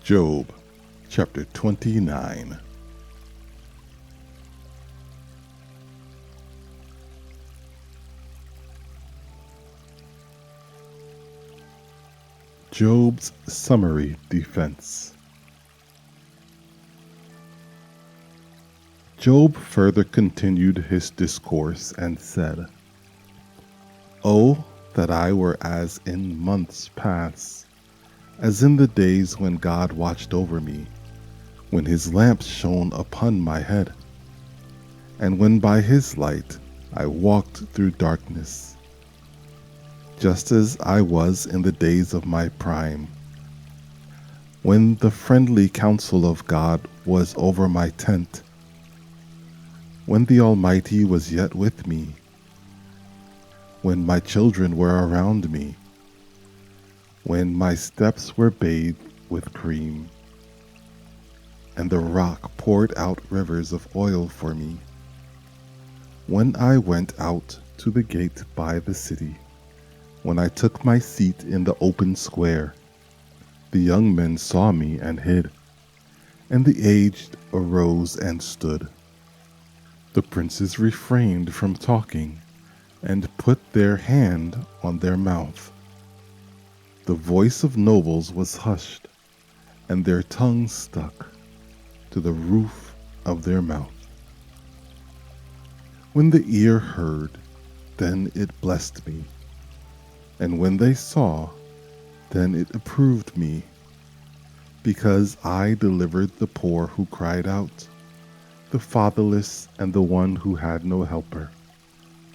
Job chapter 29. Job's summary defense. Job further continued his discourse and said, "Oh, that I were as in months past, as in the days when God watched over me, when his lamp shone upon my head, and when by his light I walked through darkness, just as I was in the days of my prime, when the friendly counsel of God was over my tent, when the Almighty was yet with me, when my children were around me, when my steps were bathed with cream, and the rock poured out rivers of oil for me, when I went out to the gate by the city, when I took my seat in the open square, the young men saw me and hid, and the aged arose and stood. The princes refrained from talking and put their hand on their mouth. The voice of nobles was hushed, and their tongues stuck to the roof of their mouth. When the ear heard, then it blessed me, and when they saw, then it approved me, because I delivered the poor who cried out, the fatherless and the one who had no helper.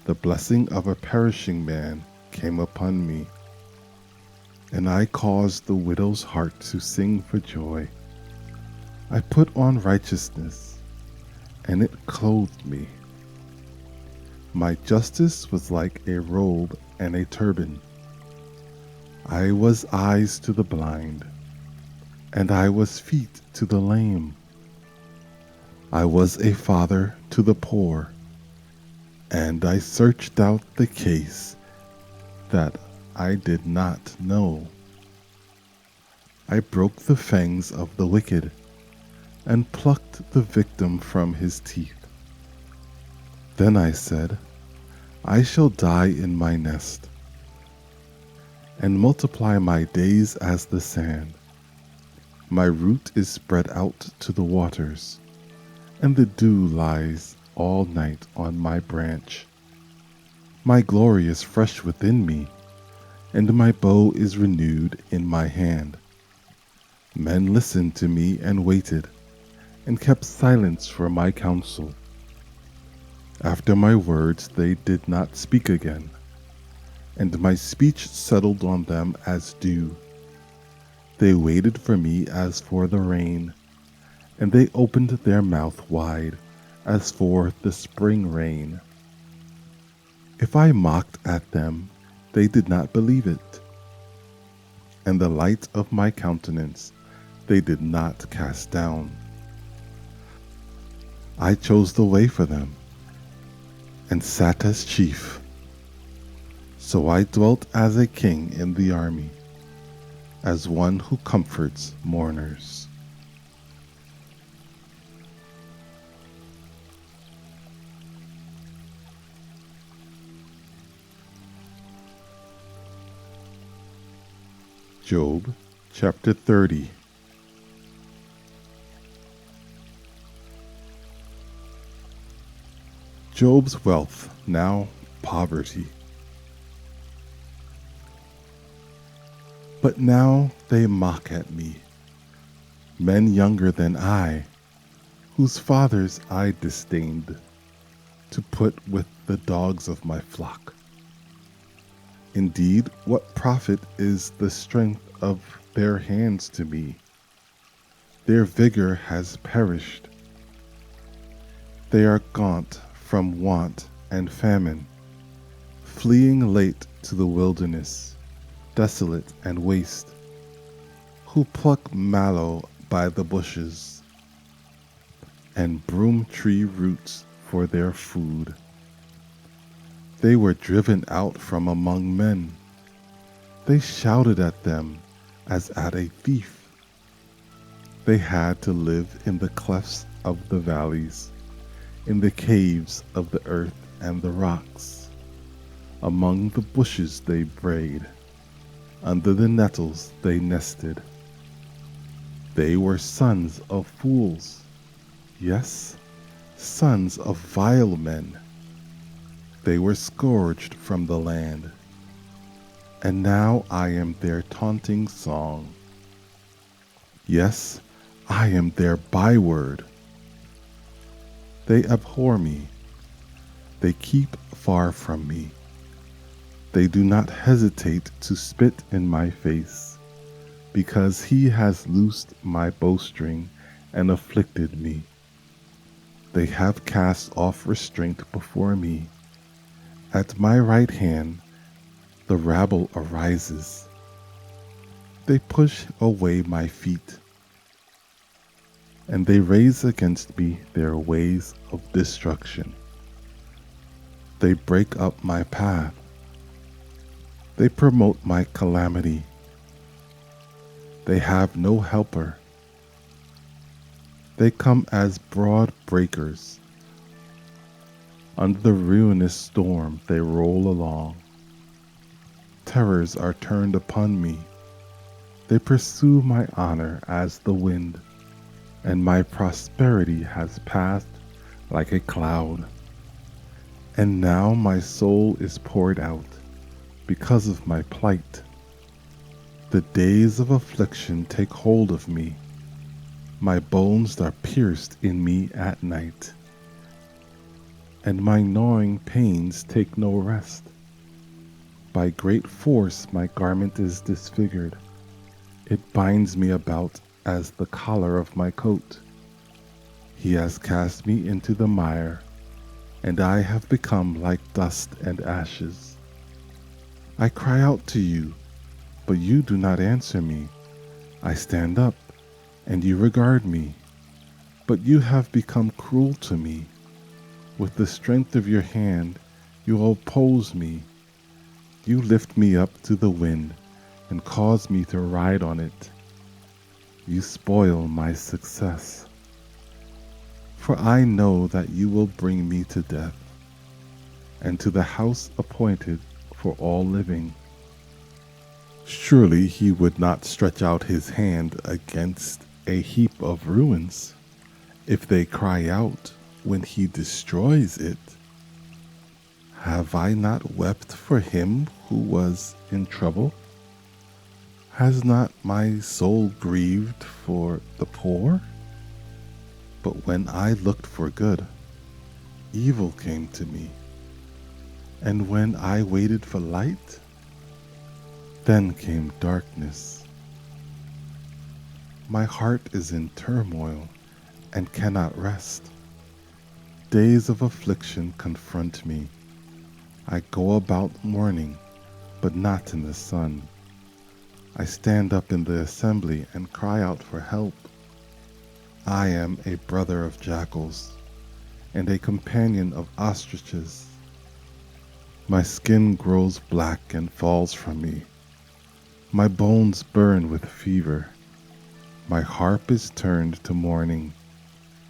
The blessing of a perishing man came upon me, and I caused the widow's heart to sing for joy. I put on righteousness, and it clothed me. My justice was like a robe and a turban. I was eyes to the blind, and I was feet to the lame. I was a father to the poor, and I searched out the case that I did not know. I broke the fangs of the wicked and plucked the victim from his teeth. Then I said, I shall die in my nest and multiply my days as the sand. My root is spread out to the waters, and the dew lies all night on my branch. My glory is fresh within me, and my bow is renewed in my hand. Men listened to me and waited, and kept silence for my counsel. After my words they did not speak again, and my speech settled on them as dew. They waited for me as for the rain, and they opened their mouth wide as for the spring rain. If I mocked at them, they did not believe it, and the light of my countenance they did not cast down. I chose the way for them, and sat as chief. So I dwelt as a king in the army, as one who comforts mourners. Job chapter 30. Job's wealth, now poverty. But now they mock at me, men younger than I, whose fathers I disdained, to put with the dogs of my flock. Indeed, what profit is the strength of their hands to me? Their vigor has perished. They are gaunt from want and famine, fleeing late to the wilderness, desolate and waste, who pluck mallow by the bushes and broom tree roots for their food. They were driven out from among men. They shouted at them as at a thief. They had to live in the clefts of the valleys, in the caves of the earth and the rocks. Among the bushes they brayed, under the nettles they nested. They were sons of fools, yes, sons of vile men. They were scourged from the land, and now I am their taunting song. Yes, I am their byword. They abhor me. They keep far from me. They do not hesitate to spit in my face, because he has loosed my bowstring and afflicted me. They have cast off restraint before me. At my right hand the rabble arises. They push away my feet, and they raise against me their ways of destruction. They break up my path. They promote my calamity. They have no helper. They come as broad breakers. Under the ruinous storm they roll along. Terrors are turned upon me. They pursue my honor as the wind, and my prosperity has passed like a cloud. And now my soul is poured out because of my plight. The days of affliction take hold of me. My bones are pierced in me at night, and my gnawing pains take no rest. By great force my garment is disfigured. It binds me about as the collar of my coat. He has cast me into the mire, and I have become like dust and ashes. I cry out to you, but you do not answer me. I stand up, and you regard me, but you have become cruel to me. With the strength of your hand, you oppose me. You lift me up to the wind and cause me to ride on it. You spoil my success. For I know that you will bring me to death, and to the house appointed for all living. Surely he would not stretch out his hand against a heap of ruins, if they cry out when he destroys it. Have I not wept for him who was in trouble? Has not my soul grieved for the poor? But when I looked for good, evil came to me. And when I waited for light, then came darkness. My heart is in turmoil and cannot rest. Days of affliction confront me. I go about mourning, but not in the sun. I stand up in the assembly and cry out for help. I am a brother of jackals and a companion of ostriches. My skin grows black and falls from me. My bones burn with fever. My harp is turned to mourning,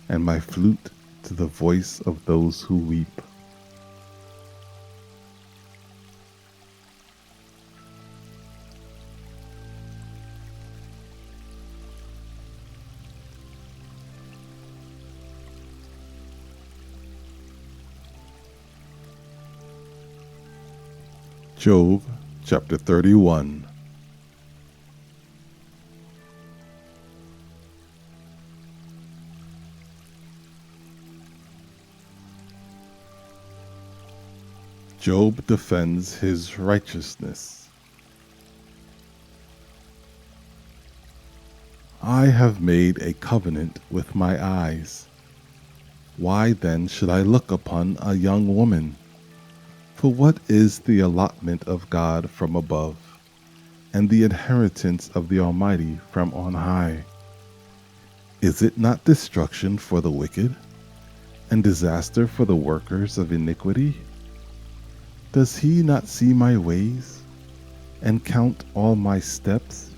and my flute to the voice of those who weep. Job chapter 31. Job defends his righteousness. I have made a covenant with my eyes. Why then should I look upon a young woman? For what is the allotment of God from above, and the inheritance of the Almighty from on high? Is it not destruction for the wicked, and disaster for the workers of iniquity? Does he not see my ways, and count all my steps?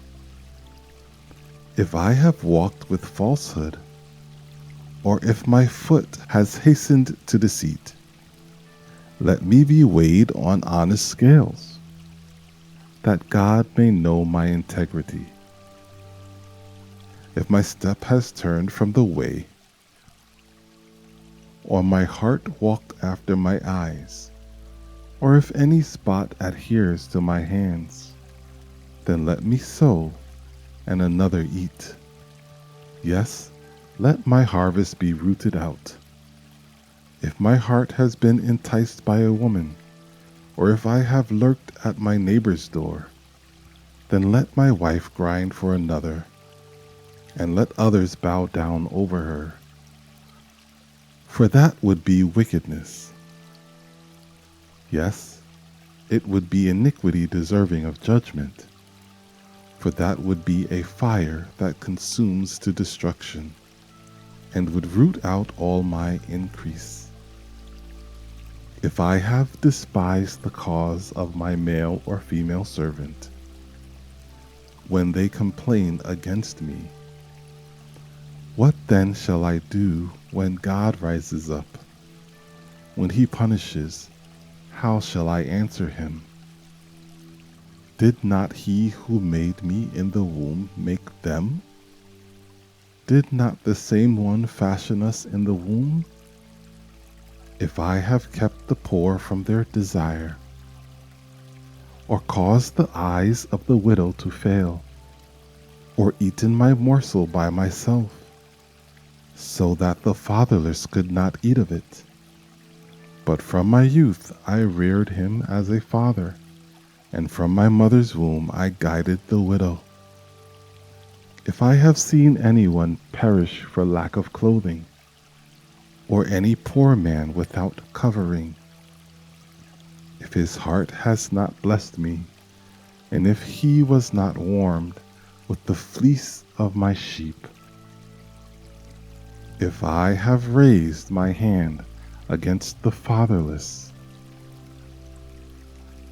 If I have walked with falsehood, or if my foot has hastened to deceit, let me be weighed on honest scales, that God may know my integrity. If my step has turned from the way, or my heart walked after my eyes, or if any spot adheres to my hands, then let me sow and another eat. Yes, let my harvest be rooted out. If my heart has been enticed by a woman, or if I have lurked at my neighbor's door, then let my wife grind for another, and let others bow down over her. For that would be wickedness. Yes, it would be iniquity deserving of judgment, for that would be a fire that consumes to destruction, and would root out all my increase. If I have despised the cause of my male or female servant, when they complain against me, what then shall I do when God rises up? When he punishes, how shall I answer him? Did not he who made me in the womb make them? Did not the same one fashion us in the womb? If I have kept the poor from their desire, or caused the eyes of the widow to fail, or eaten my morsel by myself, so that the fatherless could not eat of it. But from my youth I reared him as a father, and from my mother's womb I guided the widow. If I have seen anyone perish for lack of clothing, or any poor man without covering, if his heart has not blessed me, and if he was not warmed with the fleece of my sheep, if I have raised my hand against the fatherless,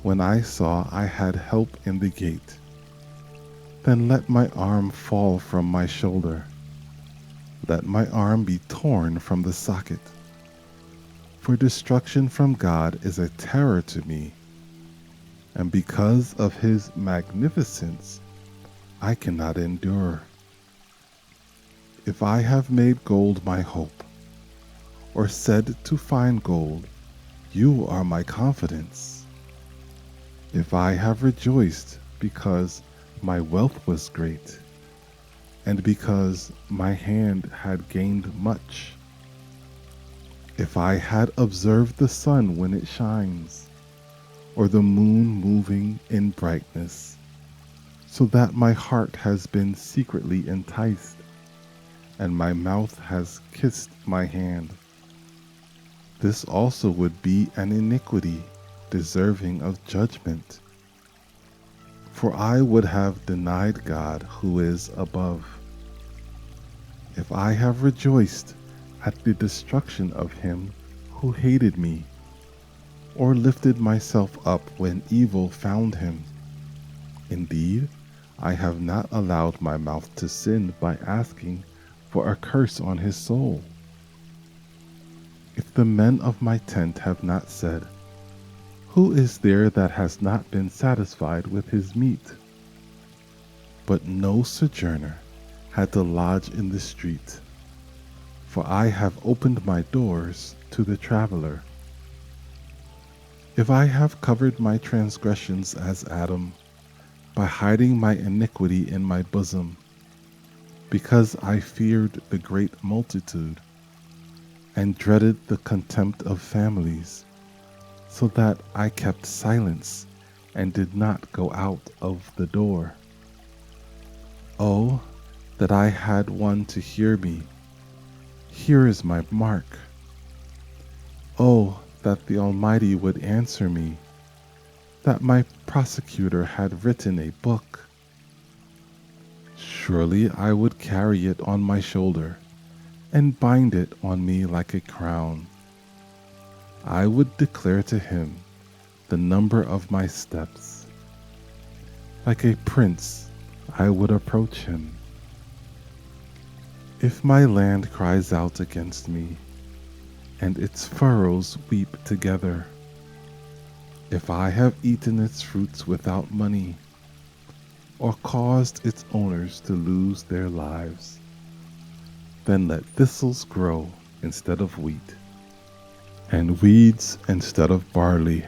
when I saw I had help in the gate, then let my arm fall from my shoulder. Let my arm be torn from the socket. For destruction from God is a terror to me, and because of his magnificence I cannot endure. If I have made gold my hope, or said to find gold, you are my confidence. If I have rejoiced because my wealth was great, and because my hand had gained much, if I had observed the sun when it shines, or the moon moving in brightness, so that my heart has been secretly enticed, and my mouth has kissed my hand, this also would be an iniquity deserving of judgment. For I would have denied God who is above, if I have rejoiced at the destruction of him who hated me, or lifted myself up when evil found him. Indeed, I have not allowed my mouth to sin by asking for a curse on his soul. If the men of my tent have not said, who is there that has not been satisfied with his meat? But no sojourner had to lodge in the street, for I have opened my doors to the traveler. If I have covered my transgressions as Adam, by hiding my iniquity in my bosom, because I feared the great multitude, and dreaded the contempt of families, so that I kept silence and did not go out of the door. Oh, that I had one to hear me. Here is my mark. Oh, that the Almighty would answer me, that my prosecutor had written a book. Surely I would carry it on my shoulder, and bind it on me like a crown. I would declare to him the number of my steps. Like a prince, I would approach him. If my land cries out against me, and its furrows weep together, if I have eaten its fruits without money, or caused its owners to lose their lives, then let thistles grow instead of wheat, and weeds instead of barley.